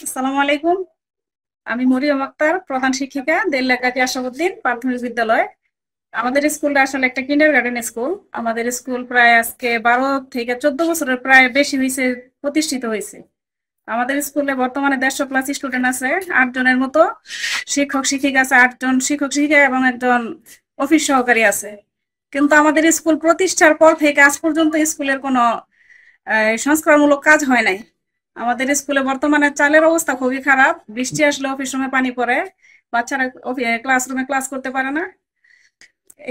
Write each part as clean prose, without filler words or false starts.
আসসালামু আলাইকুম। আমি মরিয়ম আক্তার, প্রধান শিক্ষিকা, দেল্লা কাজী আশরাফুদ্দিন প্রাথমিক বিদ্যালয়। আমাদের স্কুলটা আসলে একটা কিন্ডার গার্ডেন স্কুল। আমাদের স্কুল প্রায় আজকে 12 থেকে 14 বছরের প্রায় বেশি হয়েছে, প্রতিষ্ঠিত হয়েছে। আমাদের স্কুলে বর্তমানে 150+ স্টুডেন্ট আছে, 8 জনের মতো শিক্ষক শিক্ষিকা আছে, 8 জন শিক্ষক শিক্ষিকা এবং একজন অফিস সহকারী আছে। কিন্তু আমাদের স্কুল প্রতিষ্ঠার পর থেকে আজ পর্যন্ত স্কুলের কোনো সংস্কারমূলক কাজ হয় নাই। আমাদের স্কুলে বর্তমানে চালের অবস্থা খুবই খারাপ, বৃষ্টি আসলে অফিস রুমে পানি পড়ে, বাচ্চারা ক্লাসরুমে ক্লাস করতে পারে না।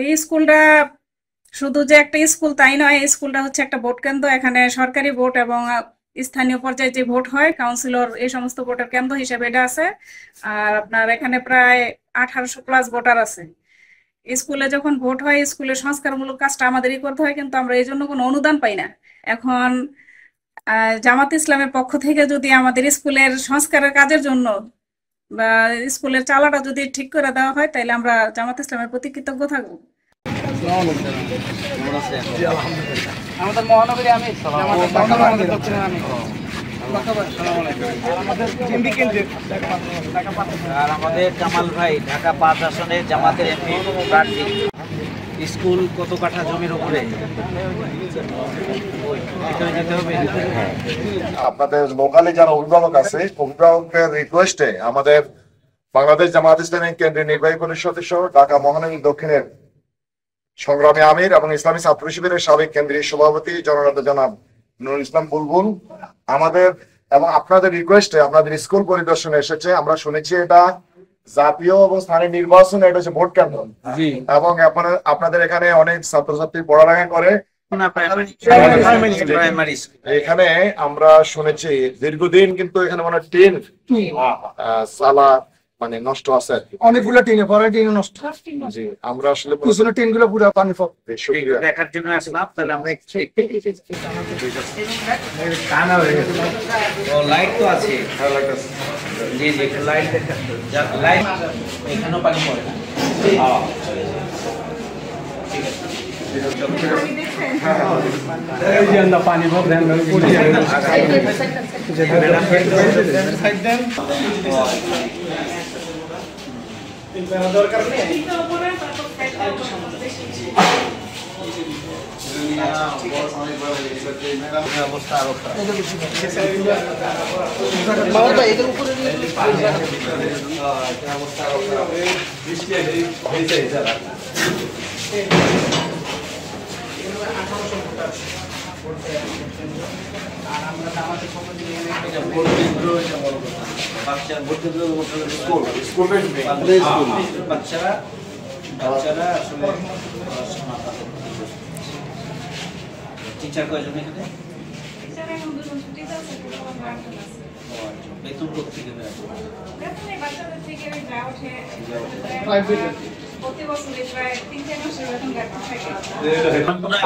এই স্কুলটা শুধু যে একটা স্কুল তাই নয়, এই স্কুলটা হচ্ছে একটা ভোট কেন্দ্র। এখানে সরকারি ভোট এবং স্থানীয় পর্যায়ে যে ভোট হয়, কাউন্সিলর, এই সমস্ত ভোটের কেন্দ্র হিসেবে এটা আছে। আর আপনার এখানে প্রায় 1800+ ভোটার আছে। স্কুলে যখন ভোট হয়, স্কুলের সংস্কারমূলক কাজটা আমাদেরই করতে হয়, কিন্তু আমরা এই জন্য কোনো অনুদান পাই না। এখন জামাত ইসলামের পক্ষ থেকে যদি আমাদের স্কুলের সংস্কারের কাজের জন্য বা স্কুলের চালাটা যদি ঠিক করে দেওয়া হয়, তাহলে আমরা জামাত ইসলামের প্রতি কৃতজ্ঞ থাকবো। আমাদের মহানগরী আমি দক্ষিণে আমি আর আমাদের জামাল ভাই ঢাকা 5 আসনে জামাতের এমপি প্রার্থী। স্কুল কত কাঠা জমির উপরে যেতে হবে। আপনাদের লোকালে যারা অভিভাবক আছে, অভিভাবকের রিকোয়েস্টে আমাদের বাংলাদেশ জামাত ইসলামী কেন্দ্রীয় নির্বাহী পরিষদ সদস্য, ঢাকা মহানগরী দক্ষিণের সংগ্রামী আমির এবং ইসলামী ছাত্র শিবিরের সাবেক কেন্দ্রীয় সভাপতি জননেতা জনাব নুরুল ইসলাম বুলবুল আমাদের এবং আপনাদের রিকোয়েস্টে আপনাদের স্কুল পরিদর্শনে এসেছে। আমরা শুনেছি এটা জাতীয় এবং স্থানীয় নির্বাচনে এটা হচ্ছে ভোট কেন্দ্র, এবং আপনাদের এখানে অনেক ছাত্রছাত্রী পড়ালেখা করে। এখানে আমরা শুনেছি দীর্ঘদিন কিন্তু এখানে মানে টিন সালা মানে নষ্ট আছে, অনেকগুলো টিনে পরে টিনে নষ্ট। জি, আমরা আসলে পিছনে টিন গুলো পুরো পানি দেখার জন্য আসলাম। তাহলে আমরা লাইট তো আছে। জি জি, লাইট দেখা, লাইট এখানেও পানি পড়ে না। পানি দরকার নেই। অবস্থা আরো বাচ্চারা আসলে টিচার কয়জন এখানে? বেতন থেকে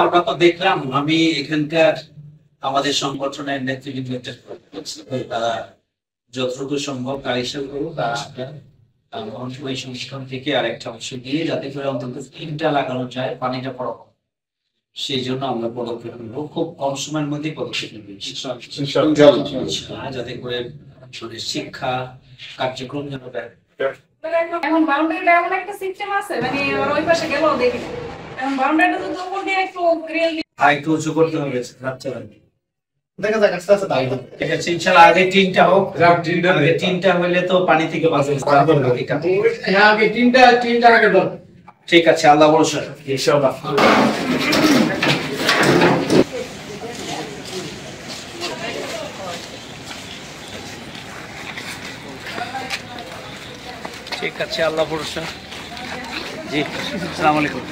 আমরা তো দেখলাম, আমি এখানকার আমাদের সংগঠনের নেতৃবৃন্দ তারা যতটুকু সম্ভব কালেকশন করবো, তারা মন্ত্রী সংস্থান থেকে আরেকটা অংশ দিয়ে যাতে করে অন্তত 3টা লাগানো যায়, পানিটা পড়া। সেই জন্য আমরা পদক্ষেপ নেব, খুব কম সময়ের মধ্যে পদক্ষেপ নেব যাতে করে শিক্ষা কার্যক্রম যেন এখন বাউন্ডারিটা এমন একটা সিস্টেম আছে, মানে ওই পাশে গেলেও দেখি এখন বাউন্ডারিটা যদি উপর দিয়ে একটু গ্রিল একটু উঁচু করতে হবে। দেখা যাক আস্তে আস্তে দাঁড়িয়ে ঠিক আছে, ইনশাআল্লাহ আগে 3টা হোক। আগে 3টা হইলে তো পানি থেকে বাঁচবে। আগে তিনটা আগে দরকার। ঠিক আছে, আল্লাহ ভরসা ইনশাআল্লাহ। ঠিক আছে, আল্লাহ ভরসা। জি, আসসালামু আলাইকুম।